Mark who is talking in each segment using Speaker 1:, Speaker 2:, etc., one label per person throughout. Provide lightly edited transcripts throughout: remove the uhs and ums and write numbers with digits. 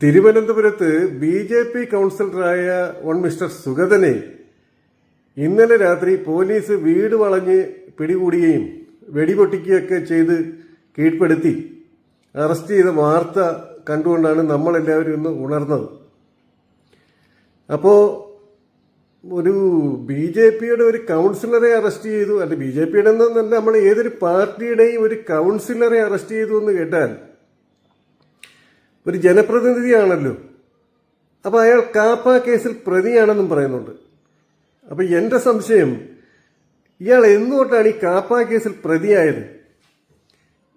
Speaker 1: തിരുവനന്തപുരത്ത് BJP കൗൺസിലറായ mister സുഗതനെ ഇന്നലെ രാത്രി പോലീസ് വീട് വളഞ്ഞ് പിടികൂടുകയും വെടിപൊട്ടിക്കുകയൊക്കെ ചെയ്ത് കീഴ്പ്പെടുത്തി അറസ്റ്റ് ചെയ്ത വാർത്ത കണ്ടുകൊണ്ടാണ് നമ്മളെല്ലാവരും ഇന്ന് ഉണർന്നത്. അപ്പോൾ ഒരു BJPയുടെ ഒരു കൗൺസിലറെ അറസ്റ്റ് ചെയ്തു, അല്ല BJPയുടെ എന്നല്ല, നമ്മൾ ഏതൊരു പാർട്ടിയുടെയും ഒരു കൗൺസിലറെ അറസ്റ്റ് ചെയ്തു എന്ന് കേട്ടാൽ ഒരു ജനപ്രതിനിധിയാണല്ലോ. അപ്പോൾ അയാൾ കാപ്പ കേസിൽ പ്രതിയാണെന്നും പറയുന്നുണ്ട്. അപ്പോൾ എൻ്റെ സംശയം, ഇയാൾ എന്തുകൊണ്ടാണ് ഈ കാപ്പ കേസിൽ പ്രതിയായത്?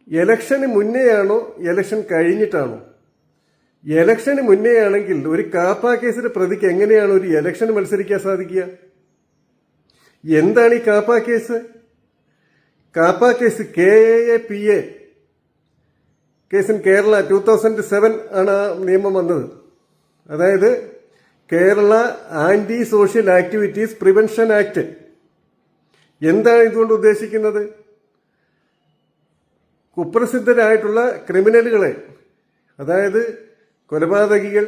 Speaker 1: എലക്ഷന് മുന്നേയാണോ എലക്ഷൻ കഴിഞ്ഞിട്ടാണോ? എലക്ഷന് മുന്നേയാണെങ്കിൽ ഒരു കാപ്പ കേസിലെ പ്രതിക്ക് എങ്ങനെയാണ് ഒരു എലക്ഷന് മത്സരിക്കാൻ സാധിക്കുക? എന്താണ് ഈ KAAPA case? KAAPA case KAPA case in Kerala 2007 ആണ് ആ നിയമം വന്നത്. അതായത് Kerala anti social activities prevention act. എന്താണ് ഇതുകൊണ്ട് ഉദ്ദേശിക്കുന്നത്? കുപ്രസിദ്ധരായിട്ടുള്ള ക്രിമിനലുകളെ, അതായത് കൊലപാതകികൾ,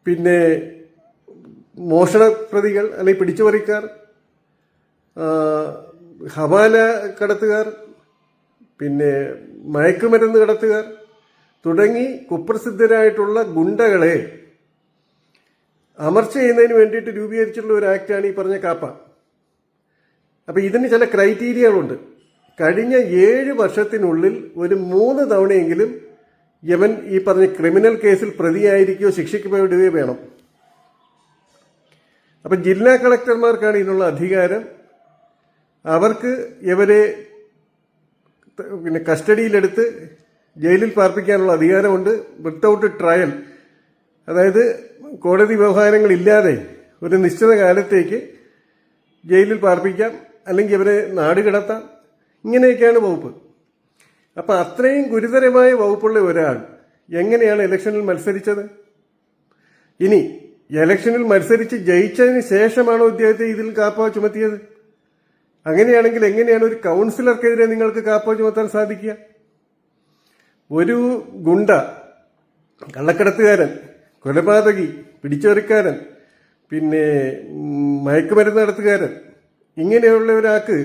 Speaker 1: പിന്നെ മോഷണ പ്രതികൾ അല്ലെങ്കിൽ പിടിച്ചുപറിക്കാർ, ഹവാല കടത്തുകാർ, പിന്നെ മയക്കുമരുന്ന് കടത്തുകാർ തുടങ്ങി കുപ്രസിദ്ധരായിട്ടുള്ള ഗുണ്ടകളെ അമർച്ച ചെയ്യുന്നതിന് വേണ്ടിയിട്ട് രൂപീകരിച്ചിട്ടുള്ള ഒരു ആക്റ്റാണ് ഈ പറഞ്ഞ കാപ്പ. അപ്പം ഇതിന് ചില ക്രൈറ്റീരിയകളുണ്ട്. കഴിഞ്ഞ 7 വർഷത്തിനുള്ളിൽ ഒരു 3 തവണയെങ്കിലും യവൻ ഈ പറഞ്ഞ ക്രിമിനൽ കേസിൽ പ്രതിയായിരിക്കുകയോ ശിക്ഷിക്കപ്പെടുകയോ വേണം. അപ്പം ജില്ലാ കളക്ടർമാർക്കാണ് ഇതിനുള്ള അധികാരം. അവർക്ക് ഇവരെ പിന്നെ കസ്റ്റഡിയിലെടുത്ത് ജയിലിൽ പാർപ്പിക്കാനുള്ള അധികാരമുണ്ട്. വിത്തൗട്ട് ട്രയൽ, അതായത് കോടതി വ്യവഹാരങ്ങളില്ലാതെ ഒരു നിശ്ചിത കാലത്തേക്ക് ജയിലിൽ പാർപ്പിക്കാം, അല്ലെങ്കിൽ അവരെ നാട് കടത്താം. ഇങ്ങനെയൊക്കെയാണ് വകുപ്പ്. അപ്പം അത്രയും ഗുരുതരമായ വകുപ്പുള്ള ഒരാൾ എങ്ങനെയാണ് ഇലക്ഷനിൽ മത്സരിച്ചത്? ഇനി ഇലക്ഷനിൽ മത്സരിച്ച് ജയിച്ചതിന് ശേഷമാണോ ഇദ്ദേഹത്തെ ഇതിൽ കാപ്പ ചുമത്തിയത്? അങ്ങനെയാണെങ്കിൽ എങ്ങനെയാണ് ഒരു കൗൺസിലർക്കെതിരെ നിങ്ങൾക്ക് കാപ്പ ചുമത്താൻ സാധിക്കുക? ഒരു ഗുണ്ട, കള്ളക്കടത്തുകാരൻ, കൊലപാതകി, പിടിച്ചുപറിക്കാരൻ, പിന്നെ മയക്കുമരുന്ന് നടത്തുകാരൻ, ഇങ്ങനെയുള്ള ഒരാൾക്ക്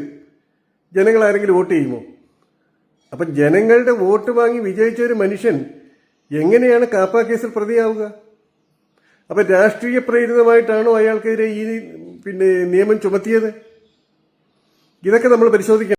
Speaker 1: ജനങ്ങൾ ആരെങ്കിലും വോട്ട് ചെയ്യുമോ? അപ്പം ജനങ്ങളുടെ വോട്ട് വാങ്ങി വിജയിച്ച ഒരു മനുഷ്യൻ എങ്ങനെയാണ് കാപ്പ കേസിൽ പ്രതിയാവുക? അപ്പം രാഷ്ട്രീയ പ്രേരിതമായിട്ടാണോ അയാൾക്കെതിരെ ഈ പിന്നെ നിയമം ചുമത്തിയത്? ഇതൊക്കെ നമ്മൾ പരിശോധിക്കണം.